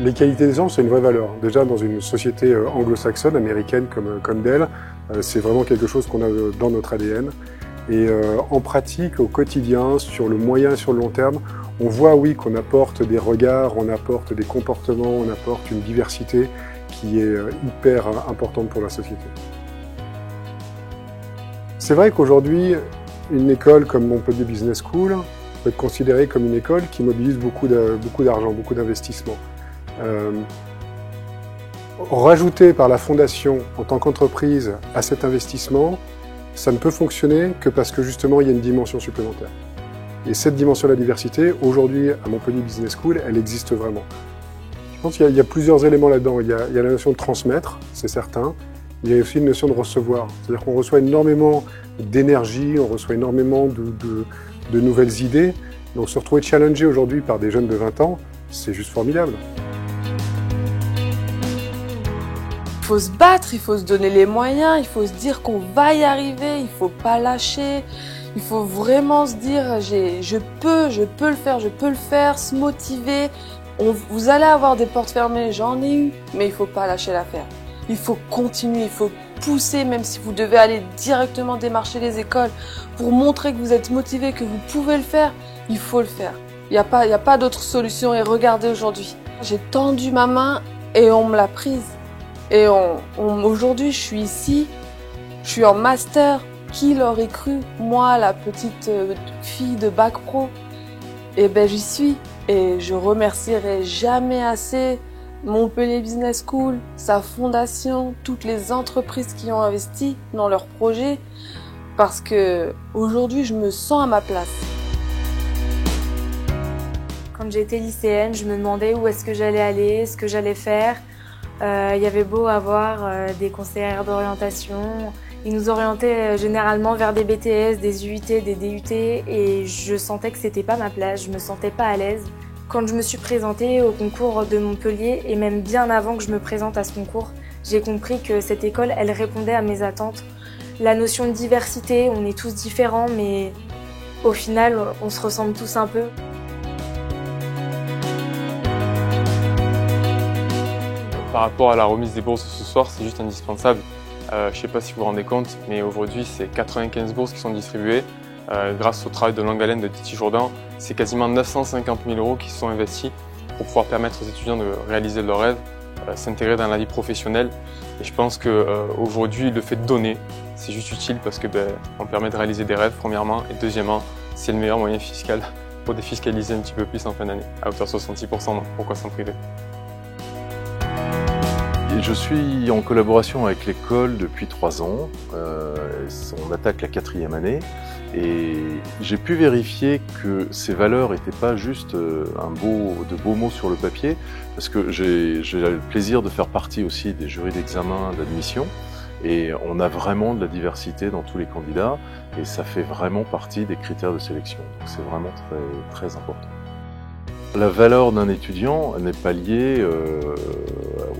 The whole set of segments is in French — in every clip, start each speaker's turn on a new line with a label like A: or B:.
A: Les qualités des gens, c'est une vraie valeur. Déjà, dans une société anglo-saxonne, américaine comme Dell, c'est vraiment quelque chose qu'on a dans notre ADN. Et en pratique, au quotidien, sur le moyen et sur le long terme, on voit, oui, qu'on apporte des regards, on apporte des comportements, on apporte une diversité qui est hyper importante pour la société. C'est vrai qu'aujourd'hui, une école comme Montpellier Business School peut être considérée comme une école qui mobilise beaucoup d'argent, beaucoup d'investissement. Rajouter par la fondation en tant qu'entreprise à cet investissement, ça ne peut fonctionner que parce que justement il y a une dimension supplémentaire. Et cette dimension de la diversité, aujourd'hui à Montpellier Business School, elle existe vraiment. Je pense qu'il y a plusieurs éléments là-dedans. Il y a la notion de transmettre, c'est certain. Il y a aussi une notion de recevoir. C'est-à-dire qu'on reçoit énormément d'énergie, on reçoit énormément de nouvelles idées. Donc se retrouver challengé aujourd'hui par des jeunes de 20 ans, c'est juste formidable.
B: Il faut se battre, il faut se donner les moyens, il faut se dire qu'on va y arriver, il ne faut pas lâcher. Il faut vraiment se dire je peux le faire, se motiver. Vous allez avoir des portes fermées, j'en ai eu, mais il ne faut pas lâcher l'affaire. Il faut continuer, il faut pousser, même si vous devez aller directement démarcher les écoles pour montrer que vous êtes motivé, que vous pouvez le faire, il faut le faire. Il n'y a pas d'autre solution et regardez aujourd'hui. J'ai tendu ma main et on me l'a prise. Et aujourd'hui, je suis ici, je suis en master. Qui l'aurait cru? Moi, la petite fille de Bac Pro. Eh ben, j'y suis. Et je remercierai jamais assez Montpellier Business School, sa fondation, toutes les entreprises qui ont investi dans leurs projets. Parce que aujourd'hui, je me sens à ma place.
C: Quand j'étais lycéenne, je me demandais où est-ce que j'allais aller, ce que j'allais faire. Il y avait beau avoir des conseillères d'orientation. Ils nous orientaient généralement vers des BTS, des UIT, des DUT et je sentais que c'était pas ma place, je me sentais pas à l'aise. Quand je me suis présentée au concours de Montpellier et même bien avant que je me présente à ce concours, j'ai compris que cette école, elle répondait à mes attentes. La notion de diversité, on est tous différents mais au final, on se ressemble tous un peu.
D: Par rapport à la remise des bourses ce soir, c'est juste indispensable. Je ne sais pas si vous vous rendez compte, mais aujourd'hui, c'est 95 bourses qui sont distribuées. Grâce au travail de longue haleine de Titi Jourdan, c'est quasiment 950 000 € qui sont investis pour pouvoir permettre aux étudiants de réaliser leurs rêves, s'intégrer dans la vie professionnelle. Et je pense qu'aujourd'hui, le fait de donner, c'est juste utile parce que on permet de réaliser des rêves, premièrement, et deuxièmement, c'est le meilleur moyen fiscal pour défiscaliser un petit peu plus en fin d'année, à hauteur de 66%, donc pourquoi s'en priver?
E: Je suis en collaboration avec l'école depuis 3 ans. On attaque la 4e année et j'ai pu vérifier que ces valeurs n'étaient pas juste de beaux mots sur le papier, parce que j'ai le plaisir de faire partie aussi des jurys d'examen d'admission et on a vraiment de la diversité dans tous les candidats et ça fait vraiment partie des critères de sélection. Donc c'est vraiment très, très important. La valeur d'un étudiant n'est pas liée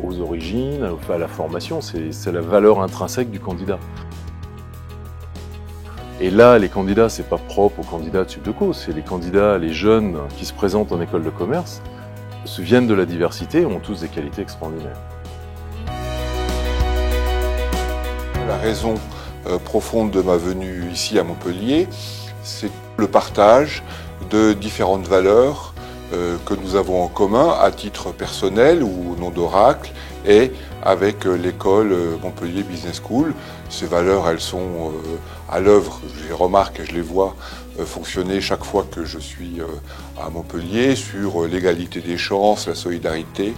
E: aux origines, à la formation, c'est la valeur intrinsèque du candidat. Et là, les candidats, c'est pas propre aux candidats de Subdeco, c'est les candidats, les jeunes qui se présentent en école de commerce, viennent de la diversité et ont tous des qualités extraordinaires.
F: La raison profonde de ma venue ici à Montpellier, c'est le partage de différentes valeurs que nous avons en commun à titre personnel ou au nom d'Oracle et avec l'école Montpellier Business School. Ces valeurs, elles sont à l'œuvre, je les remarque et je les vois fonctionner chaque fois que je suis à Montpellier sur l'égalité des chances, la solidarité,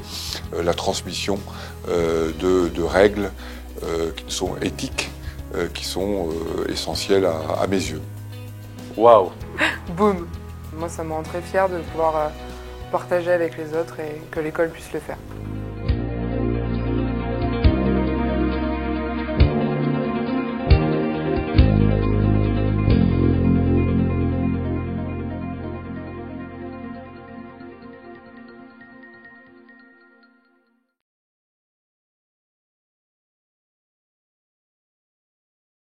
F: la transmission de règles qui sont éthiques, qui sont essentielles à mes yeux.
E: Waouh!
G: Boum! Moi, ça me rend très fière de pouvoir partager avec les autres et que l'école puisse le faire.